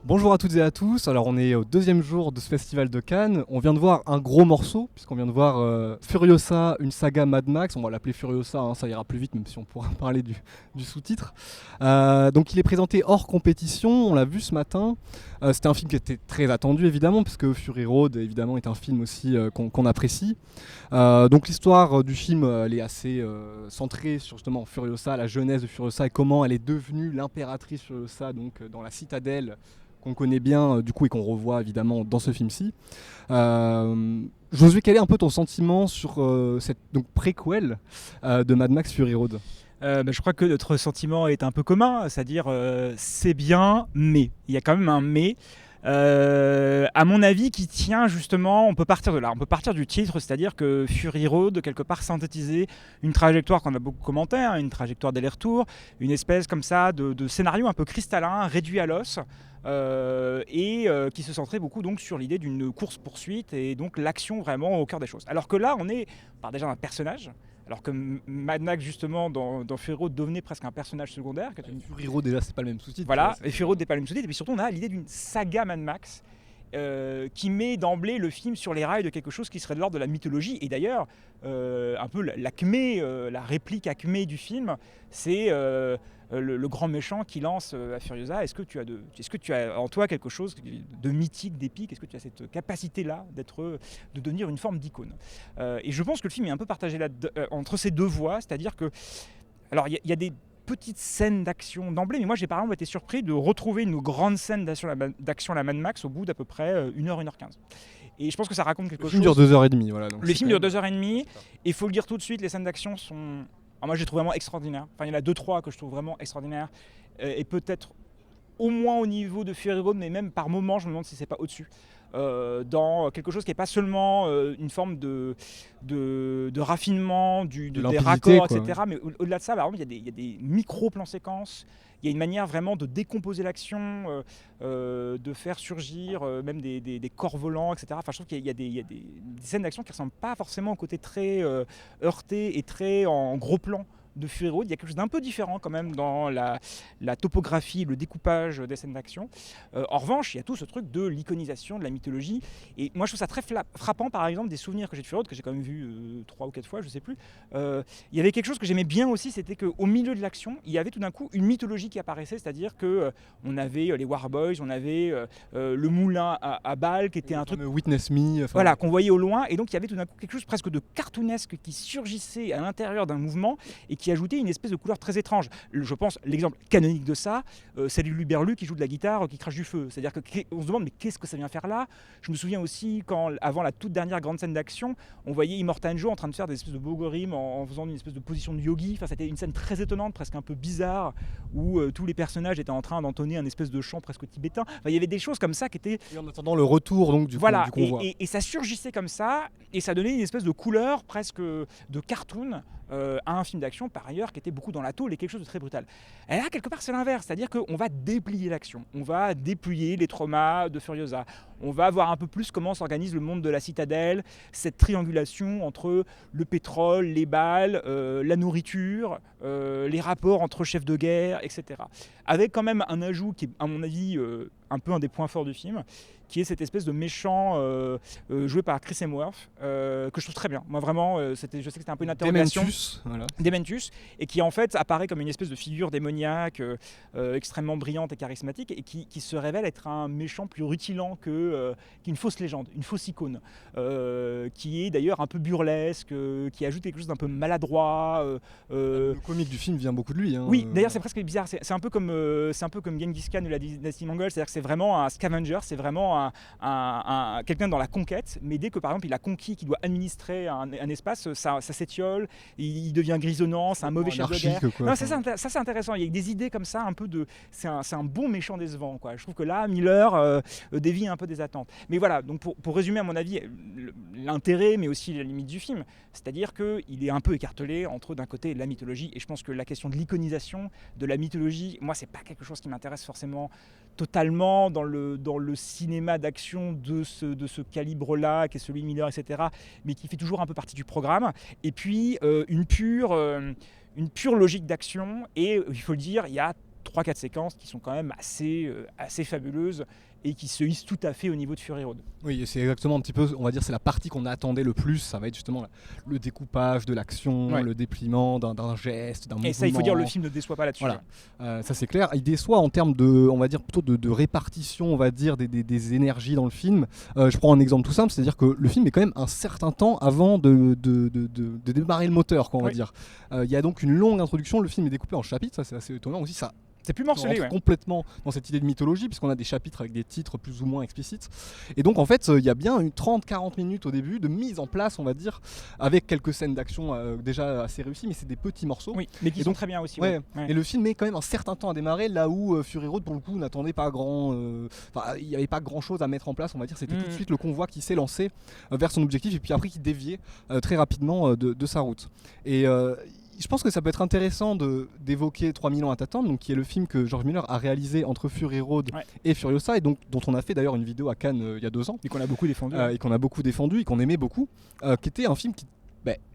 Bonjour à toutes et à tous, alors on est au deuxième jour de ce festival de Cannes. On vient de voir un gros morceau, puisqu'on vient de voir Furiosa, une saga Mad Max. On va l'appeler Furiosa, hein, ça ira plus vite, même si on pourra parler du sous-titre. Donc il est présenté hors compétition, on l'a vu ce matin. C'était un film qui était très attendu évidemment, parce que Fury Road évidemment est un film aussi qu'on apprécie. Donc l'histoire du film elle est assez centrée sur justement Furiosa, la jeunesse de Furiosa et comment elle est devenue l'impératrice Furiosa donc, dans la citadelle qu'on connaît bien du coup et qu'on revoit évidemment dans ce film-ci. Josué, quel est un peu ton sentiment sur cette donc, préquel de Mad Max Fury Road? Je crois que notre sentiment est un peu commun, c'est-à-dire c'est bien, mais il y a quand même un mais. À mon avis, qui tient justement, on peut partir de là, on peut partir du titre, c'est-à-dire que Fury Road, quelque part, synthétisait une trajectoire qu'on a beaucoup commenté, hein, une trajectoire d'aller-retour, une espèce comme ça de scénario un peu cristallin, réduit à l'os, qui se centrait beaucoup donc sur l'idée d'une course-poursuite et donc l'action vraiment au cœur des choses. Alors que là, on est déjà un personnage. Alors que Mad Max, justement, dans Fury Road, devenait presque un personnage secondaire. Fury Road, déjà, c'est pas le même sous-titre. Voilà, et Fury Road n'est pas le même sous-titre. Et puis surtout, on a l'idée d'une saga Mad Max qui met d'emblée le film sur les rails de quelque chose qui serait de l'ordre de la mythologie. Et d'ailleurs, un peu l'acmé, la réplique acmé du film, c'est le grand méchant qui lance à Furiosa. Est-ce que tu as en toi quelque chose de mythique, d'épique? Est-ce que tu as cette capacité-là de devenir une forme d'icône? Et je pense que le film est un peu partagé là, entre ces deux voies, c'est-à-dire que alors il y a des petites scènes d'action d'emblée, mais moi j'ai par exemple été surpris de retrouver une grande scène d'action à la Mad Max au bout d'à peu près 1h, 1h15. Et je pense que ça raconte quelque chose. Le film dure 2h30. Voilà, donc le film dure 2h30, et il faut le dire tout de suite, les scènes d'action sont... Alors moi j'ai trouvé vraiment extraordinaire. Enfin il y en a 2-3 que je trouve vraiment extraordinaires, et peut-être au moins au niveau de Fury Road, mais même par moments je me demande si c'est pas au-dessus. Dans quelque chose qui n'est pas seulement une forme de raffinement des raccords, quoi. etc. Mais au-delà de ça, par exemple, il y a des micro-plans séquences, il y a une manière vraiment de décomposer l'action, de faire surgir même des corps volants, etc. Enfin, je trouve qu'il y a des scènes d'action qui ne ressemblent pas forcément au côté très heurté et très en gros plan de Fury Road. Il y a quelque chose d'un peu différent quand même dans la topographie, le découpage des scènes d'action. En revanche, il y a tout ce truc de l'iconisation, de la mythologie. Et moi, je trouve ça très frappant, par exemple, des souvenirs que j'ai de Fury Road, que j'ai quand même vu 3 ou 4 fois, je ne sais plus. Il y avait quelque chose que j'aimais bien aussi, c'était qu'au milieu de l'action, il y avait tout d'un coup une mythologie qui apparaissait, c'est-à-dire qu'on avait les Warboys, on avait le moulin à balles, qui était un truc... Witness Me. Voilà, qu'on voyait au loin. Et donc, il y avait tout d'un coup quelque chose presque de cartoonesque qui surgissait à l'intérieur d'un mouvement et qui ajoutait une espèce de couleur très étrange. Je pense, l'exemple canonique de ça, c'est Lulu Berlu qui joue de la guitare, qui crache du feu. C'est-à-dire qu'on se demande, mais qu'est-ce que ça vient faire là? Je me souviens aussi, avant la toute dernière grande scène d'action, on voyait Immortan Joe en train de faire des espèces de bogorim en faisant une espèce de position de yogi. Enfin, c'était une scène très étonnante, presque un peu bizarre, où tous les personnages étaient en train d'entonner un espèce de chant presque tibétain. Enfin, il y avait des choses comme ça qui étaient... Et en attendant le retour donc, du convoi. Et ça surgissait comme ça, et ça donnait une espèce de couleur presque de cartoon à un film d'action par ailleurs qui était beaucoup dans la tôle et quelque chose de très brutal. Et là, quelque part, c'est l'inverse, c'est-à-dire qu'on va déplier l'action, on va dépouiller les traumas de Furiosa, on va voir un peu plus comment s'organise le monde de la citadelle, cette triangulation entre le pétrole, les balles, la nourriture, les rapports entre chefs de guerre, etc. Avec quand même un ajout qui est, à mon avis, un peu un des points forts du film, qui est cette espèce de méchant joué par Chris Hemsworth, que je trouve très bien. Moi vraiment, je sais que c'était un peu une interrogation. Dementus, et qui en fait apparaît comme une espèce de figure démoniaque extrêmement brillante et charismatique, et qui se révèle être un méchant plus rutilant qu'une fausse légende, une fausse icône, qui est d'ailleurs un peu burlesque, qui ajoute quelque chose d'un peu maladroit. Le comique du film vient beaucoup de lui. Hein, oui, d'ailleurs c'est presque bizarre, c'est un peu comme Genghis Khan ou la dynastie mongole, c'est-à-dire que c'est vraiment un scavenger, c'est vraiment quelqu'un dans la conquête, mais dès que par exemple il a conquis, qu'il doit administrer un espace, ça s'étiole, il devient grisonnant, c'est un mauvais chef de guerre. Non, ça c'est intéressant, il y a des idées comme ça, un peu de... C'est un bon méchant décevant, quoi. Je trouve que là, Miller dévie un peu des attentes. Mais voilà, donc pour résumer à mon avis, l'intérêt, mais aussi la limite du film, c'est-à-dire qu'il est un peu écartelé entre d'un côté la mythologie, et je pense que la question de l'iconisation de la mythologie, moi c'est pas quelque chose qui m'intéresse forcément totalement dans le cinéma d'action de ce calibre-là, qui est celui de Miller, etc., mais qui fait toujours un peu partie du programme. Et puis une pure logique d'action, et il faut le dire, il y a 3-4 séquences qui sont quand même assez fabuleuses et qui se hissent tout à fait au niveau de Fury Road. Oui, et c'est exactement un petit peu, on va dire, c'est la partie qu'on attendait le plus. Ça va être justement le découpage de l'action, Ouais. le dépliement d'un geste, d'un mouvement. Et ça, il faut dire, le film ne déçoit pas là-dessus. Voilà. Ça c'est clair. Il déçoit en termes de, on va dire plutôt de répartition, on va dire des énergies dans le film. Je prends un exemple tout simple, c'est-à-dire que le film est quand même un certain temps avant de démarrer le moteur, quoi, on va Oui. dire. Il y a donc une longue introduction. Le film est découpé en chapitres, ça c'est assez étonnant aussi. Ça C'est plus on morcelé, rentre ouais. complètement dans cette idée de mythologie puisqu'on a des chapitres avec des titres plus ou moins explicites et donc en fait il y a bien une 30-40 minutes au début de mise en place, on va dire, avec quelques scènes d'action déjà assez réussies, mais c'est des petits morceaux. Oui, mais qui Et sont donc, très bien aussi. Ouais. Ouais. Et le film met quand même un certain temps à démarrer, là où Fury Road pour le coup n'attendait pas il n'y avait pas grand chose à mettre en place, on va dire. C'était tout de suite le convoi qui s'est lancé vers son objectif et puis après qui déviait très rapidement de sa route. Et je pense que ça peut être intéressant d'évoquer 3000 ans à t'attendre, donc qui est le film que George Miller a réalisé entre Fury Road et Furiosa, et donc dont on a fait d'ailleurs une vidéo à Cannes il y a 2 ans, Et qu'on a beaucoup défendu. et qu'on a beaucoup défendu et qu'on aimait beaucoup, qui était un film qui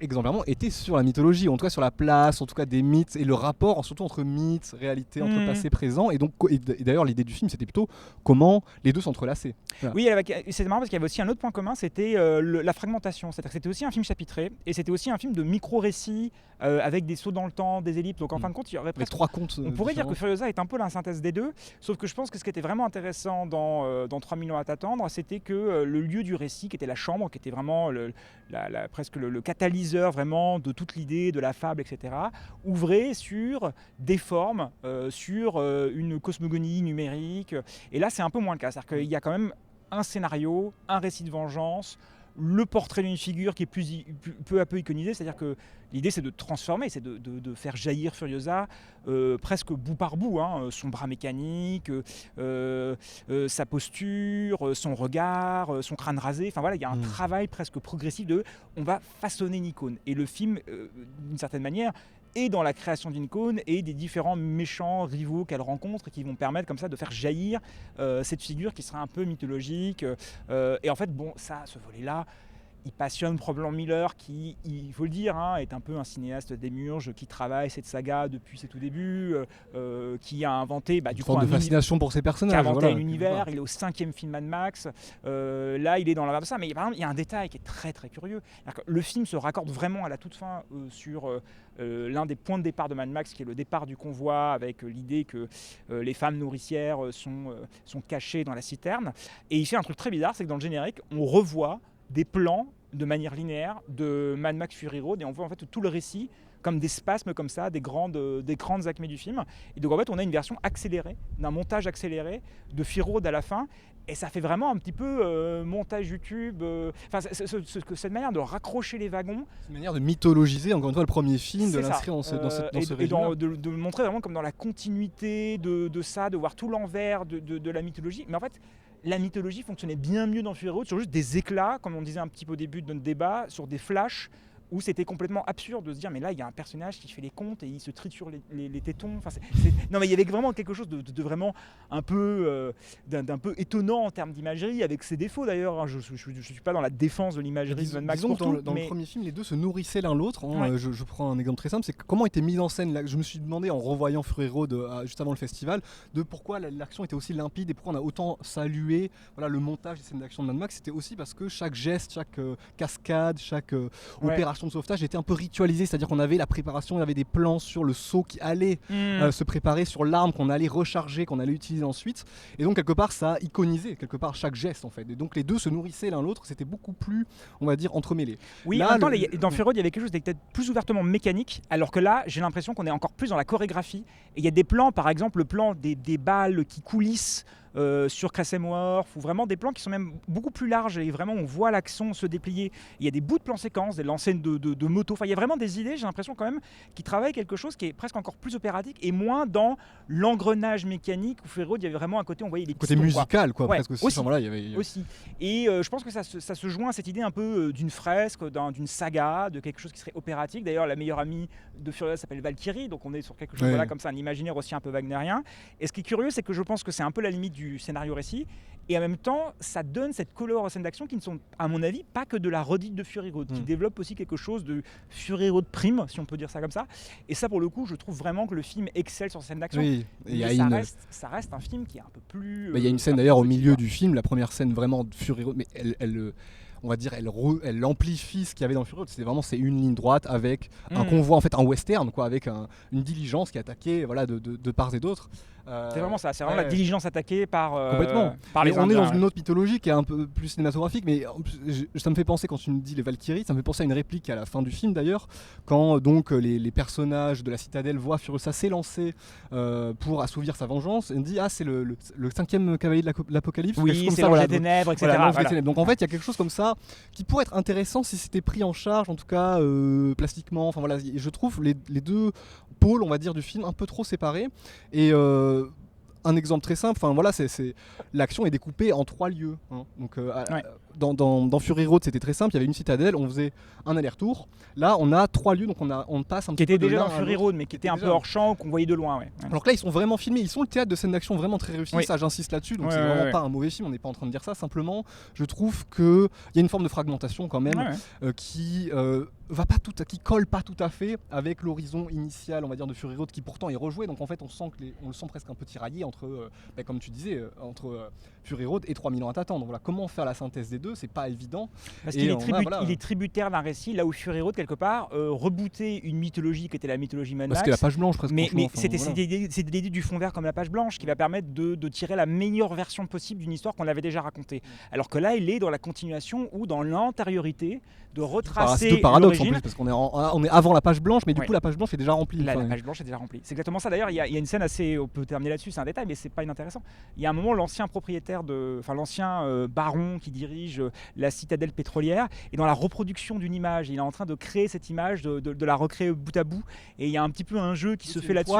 exemplairement était sur la mythologie, en tout cas sur la place, en tout cas des mythes et le rapport surtout entre mythes, réalité, entre passé, présent, et donc et d'ailleurs l'idée du film c'était plutôt comment les deux s'entrelaçaient. Voilà. Oui, c'est marrant parce qu'il y avait aussi un autre point commun, c'était la fragmentation. C'est-à-dire que c'était aussi un film chapitré et c'était aussi un film de micro-récits avec des sauts dans le temps, des ellipses. Donc en fin de compte, il y aurait Avec presque 3 contes. on pourrait dire différents. que Furiosa est un peu la synthèse des deux, sauf que je pense que ce qui était vraiment intéressant dans 3000 ans à t'attendre, c'était que le lieu du récit, qui était la chambre, qui était vraiment presque le catalyseur vraiment de toute l'idée, de la fable, etc., ouvrait sur des formes, sur une cosmogonie numérique. Et là, c'est un peu moins le cas. C'est-à-dire qu'il y a quand même un scénario, un récit de vengeance, le portrait d'une figure qui est peu à peu iconisée, c'est-à-dire que l'idée c'est de transformer, c'est de faire jaillir Furiosa presque bout par bout, hein, son bras mécanique, sa posture, son regard, son crâne rasé, enfin voilà, il y a un travail presque progressif on va façonner une icône. Et le film, d'une certaine manière, et dans la création d'une icône et des différents méchants rivaux qu'elle rencontre et qui vont permettre comme ça de faire jaillir cette figure qui sera un peu mythologique. Et en fait, bon, ce volet-là, il passionne probablement Miller qui, il faut le dire, hein, est un peu un cinéaste démiurge qui travaille cette saga depuis ses tout débuts, qui a inventé du coup, de fascination pour ses personnages. Qui a inventé voilà, un univers, il est au 5e film Mad Max, là il est dans la ça, mais par exemple il y a un détail qui est très très curieux. Le film se raccorde vraiment à la toute fin sur l'un des points de départ de Mad Max, qui est le départ du convoi, avec l'idée que les femmes nourricières sont cachées dans la citerne. Et il fait un truc très bizarre, c'est que dans le générique, on revoit des plans de manière linéaire de Mad Max Fury Road et on voit en fait tout le récit comme des spasmes comme ça, des grandes acmés du film. Et donc en fait on a une version accélérée, d'un montage accéléré de Fury Road à la fin. Et ça fait vraiment un petit peu montage YouTube. Cette manière de raccrocher les wagons. Une manière de mythologiser encore une fois le premier film, de C'est ça. l'inscrire dans ce Et régime. de montrer vraiment comme dans la continuité de ça, de voir tout l'envers de la mythologie. Mais en fait, la mythologie fonctionnait bien mieux dans Fury Road sur juste des éclats, comme on disait un petit peu au début de notre débat, sur des flashs où c'était complètement absurde de se dire mais là il y a un personnage qui fait les comptes et il se triture les tétons. Enfin, non mais il y avait vraiment quelque chose de vraiment un peu d'un peu étonnant en termes d'imagerie, avec ses défauts d'ailleurs. Hein. Je suis pas dans la défense de l'imagerie de Mad Max Disons pour que tout, dans mais le premier film, les deux se nourrissaient l'un l'autre. Ouais. Je prends un exemple très simple, c'est comment était mise en scène. Je me suis demandé en revoyant Fury Road juste avant le festival, de pourquoi l'action était aussi limpide et pourquoi on a autant salué le montage des scènes d'action de Mad Max. C'était aussi parce que chaque geste, chaque cascade, chaque opération de sauvetage était un peu ritualisé, c'est-à-dire qu'on avait la préparation, il y avait des plans sur le saut qui allait se préparer, sur l'arme qu'on allait recharger, qu'on allait utiliser ensuite, et donc quelque part ça a iconisé quelque part chaque geste en fait, et donc les deux se nourrissaient l'un l'autre, c'était beaucoup plus, on va dire, entremêlés. Oui, là, en même temps, dans Fury Road il y avait quelque chose d'être plus ouvertement mécanique, alors que là j'ai l'impression qu'on est encore plus dans la chorégraphie, et il y a des plans, par exemple le plan des balles qui coulissent sur Crescent Wharf, ou vraiment des plans qui sont même beaucoup plus larges et vraiment on voit l'action se déplier. Il y a des bouts de plans séquences, des lancers de moto, enfin il y a vraiment des idées, j'ai l'impression quand même, qui travaillent quelque chose qui est presque encore plus opératique et moins dans l'engrenage mécanique où Fury Road il y avait vraiment un côté, on voyait les côté pistons, musical quoi, ouais, presque aussi. aussi, Enfin, voilà, il y avait... aussi. Et je pense que ça se joint à cette idée un peu d'une fresque, d'une saga, de quelque chose qui serait opératique. D'ailleurs la meilleure amie de Fury Road s'appelle Valkyrie, donc on est sur quelque chose comme ça, un imaginaire aussi un peu wagnérien. Et ce qui est curieux, c'est que je pense que c'est un peu la limite du scénario récit Et en même temps, ça donne cette couleur aux scènes d'action qui ne sont, à mon avis, pas que de la redite de Fury Road, qui développe aussi quelque chose de Fury Road prime, si on peut dire ça comme ça. Et ça, pour le coup, je trouve vraiment que le film excelle sur ces scènes d'action. Oui, Mais ça reste un film qui est un peu plus... Il y a une scène d'ailleurs au milieu du film, la première scène vraiment de Fury Road, mais on va dire, elle amplifie ce qu'il y avait dans Fury Road. C'est une ligne droite avec un convoi, en fait un western, quoi, avec une diligence qui attaquait voilà, de part et d'autre. C'est vraiment ça, c'est vraiment la diligence attaquée par les Indiens. On est dans une autre mythologie qui est un peu plus cinématographique, mais ça me fait penser, quand tu me dis les Valkyries, ça me fait penser à une réplique à la fin du film d'ailleurs, quand donc les personnages de la citadelle voient Furiosa s'élancer pour assouvir sa vengeance, et on dit c'est le 5e cavalier de l'Apocalypse. Oui, c'est l'ange des ténèbres, etc. Voilà. Donc en fait il y a quelque chose comme ça qui pourrait être intéressant si c'était pris en charge, en tout cas plastiquement. Enfin voilà, je trouve les deux pôles, on va dire, du film un peu trop séparés. Et un exemple très simple, l'action est découpée en 3 lieux. Hein. Donc, dans Fury Road, c'était très simple, il y avait une citadelle, on faisait un aller-retour. Là, on a 3 lieux, donc on passe un petit peu. Qui était déjà dans Fury Road, mais qui était un peu hors champ, qu'on voyait de loin. Ouais. Alors que là, ils sont vraiment filmés, ils sont le théâtre de scènes d'action vraiment très réussis, ça j'insiste là-dessus, donc c'est vraiment pas un mauvais film, on n'est pas en train de dire ça. Simplement, je trouve qu'il y a une forme de fragmentation quand même qui qui colle pas tout à fait avec l'horizon initial, on va dire, de Fury Road, qui pourtant est rejoué. Donc en fait, on le sent presque un peu tiraillé entre, comme tu disais, entre Fury Road et 3000 ans à t'attendre. Donc voilà, comment faire la synthèse des deux, c'est pas évident. Parce qu'il est tributaire d'un récit, là où Fury Road, quelque part, rebootait une mythologie qui était la mythologie Mad Max. Parce que la page blanche, presque. Mais c'est l'idée du fond vert comme la page blanche qui va permettre de tirer la meilleure version possible d'une histoire qu'on avait déjà racontée. Alors que là, il est dans la continuation ou dans l'antériorité de retracer. C'est deux paradoxes en plus, parce qu'on est avant la page blanche, mais du coup la page blanche est déjà remplie. La page blanche est déjà remplie. C'est exactement ça. D'ailleurs, il y a une scène assez. On peut terminer là-dessus, c'est un détail, mais c'est pas inintéressant. Il y a un moment, l'ancien baron qui dirige la citadelle pétrolière est dans la reproduction d'une image. Il est en train de créer cette image, de la recréer bout à bout. Et il y a un petit peu un jeu qui se fait là-dessus.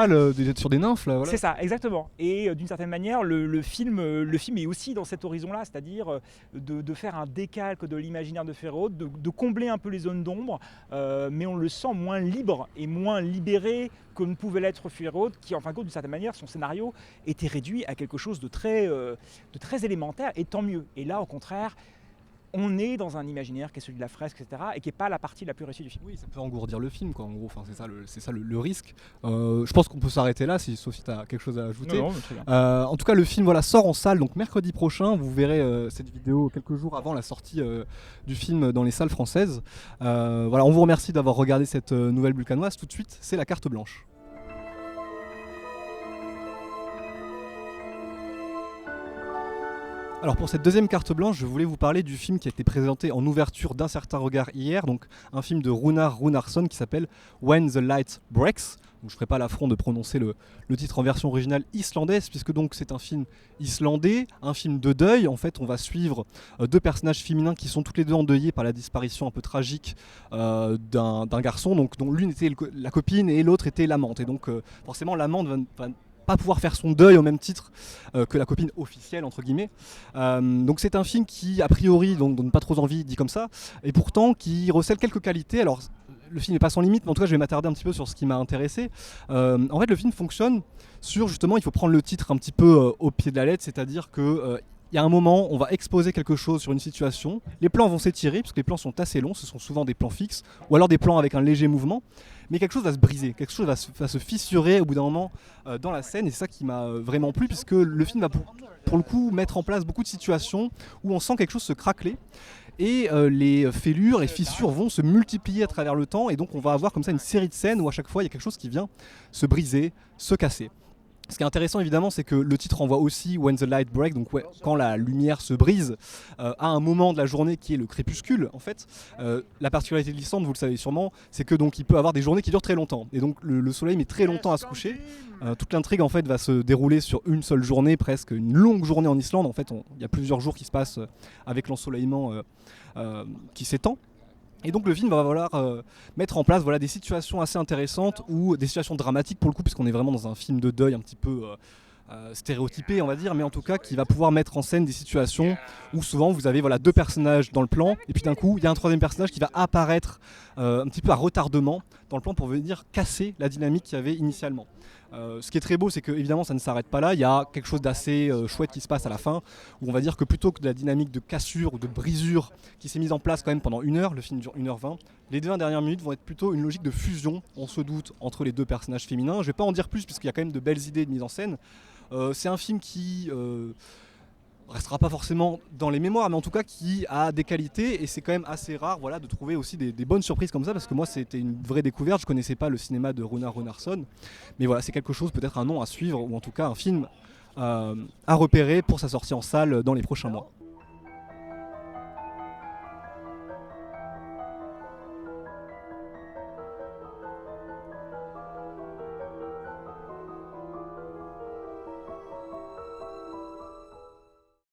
Sur des nymphes là. Voilà. C'est ça, exactement. Et d'une certaine manière, le film est aussi dans cet horizon-là, c'est-à-dire de faire un décalque de l'imaginaire de Fury Road, de combler un peu les zones d'ombre, mais on le sent moins libre et moins libéré que ne pouvait l'être Fury Road, qui en fin de compte, d'une certaine manière, son scénario était réduit à quelque chose de très élémentaire, et tant mieux. Et là, au contraire, on est dans un imaginaire qui est celui de la fresque, etc., et qui n'est pas la partie la plus réussie du film. Oui, ça peut engourdir le film, quoi, en gros. Enfin, c'est ça le risque. Je pense qu'on peut s'arrêter là, sauf si tu as quelque chose à ajouter. Non, très bien. En tout cas, le film sort en salle, donc mercredi prochain. Vous verrez cette vidéo quelques jours avant la sortie du film dans les salles françaises. On vous remercie d'avoir regardé cette nouvelle bulle canoise. Tout de suite, c'est la carte blanche. Alors pour cette deuxième carte blanche, je voulais vous parler du film qui a été présenté en ouverture d'un certain regard hier, donc un film de Runar Runarsson qui s'appelle When the Light Breaks. Donc je ne ferai pas l'affront de prononcer le titre en version originale islandaise, puisque donc c'est un film islandais, un film de deuil. En fait, on va suivre 2 personnages féminins qui sont toutes les deux endeuillés par la disparition un peu tragique d'un garçon, donc dont l'une était la copine et l'autre était l'amante. Et donc forcément l'amante va pas pouvoir faire son deuil au même titre que la copine officielle entre guillemets. Donc c'est un film qui a priori donc donne pas trop envie dit comme ça, et pourtant qui recèle quelques qualités. Alors le film n'est pas sans limite, mais en tout cas je vais m'attarder un petit peu sur ce qui m'a intéressé. En fait le film fonctionne sur, justement, il faut prendre le titre un petit peu au pied de la lettre, c'est-à-dire que il y a un moment, on va exposer quelque chose sur une situation, les plans vont s'étirer, parce que les plans sont assez longs, ce sont souvent des plans fixes, ou alors des plans avec un léger mouvement, mais quelque chose va se briser, quelque chose va se fissurer au bout d'un moment dans la scène, et c'est ça qui m'a vraiment plu, puisque le film va pour le coup mettre en place beaucoup de situations où on sent quelque chose se craqueler, et les fêlures, les fissures vont se multiplier à travers le temps, et donc on va avoir comme ça une série de scènes où à chaque fois il y a quelque chose qui vient se briser, se casser. Ce qui est intéressant évidemment, c'est que le titre renvoie aussi When the Light Breaks, donc quand la lumière se brise, à un moment de la journée qui est le crépuscule en fait. La particularité de l'Islande, vous le savez sûrement, c'est que donc il peut avoir des journées qui durent très longtemps, et donc le soleil met très longtemps à se coucher. Toute l'intrigue en fait va se dérouler sur une seule journée, presque une longue journée en Islande. En fait, il y a plusieurs jours qui se passent avec l'ensoleillement qui s'étend. Et donc le film va falloir mettre en place des situations assez intéressantes, ou des situations dramatiques pour le coup, puisqu'on est vraiment dans un film de deuil un petit peu stéréotypé, on va dire, mais en tout cas qui va pouvoir mettre en scène des situations où souvent vous avez voilà, deux personnages dans le plan, et puis d'un coup il y a un troisième personnage qui va apparaître un petit peu à retardement dans le plan pour venir casser la dynamique qu'il y avait initialement. Ce qui est très beau, c'est que évidemment ça ne s'arrête pas là, il y a quelque chose d'assez chouette qui se passe à la fin, où on va dire que plutôt que de la dynamique de cassure ou de brisure qui s'est mise en place quand même pendant 1 heure, le film dure 1h20, les 20 dernières minutes vont être plutôt une logique de fusion, on se doute, entre les deux personnages féminins. Je ne vais pas en dire plus puisqu'il y a quand même de belles idées de mise en scène. C'est un film qui restera pas forcément dans les mémoires, mais en tout cas qui a des qualités, et c'est quand même assez rare voilà, de trouver aussi des bonnes surprises comme ça, parce que moi c'était une vraie découverte, je connaissais pas le cinéma de Runar Runarsson, mais voilà, c'est quelque chose, peut-être un nom à suivre, ou en tout cas un film à repérer pour sa sortie en salle dans les prochains mois.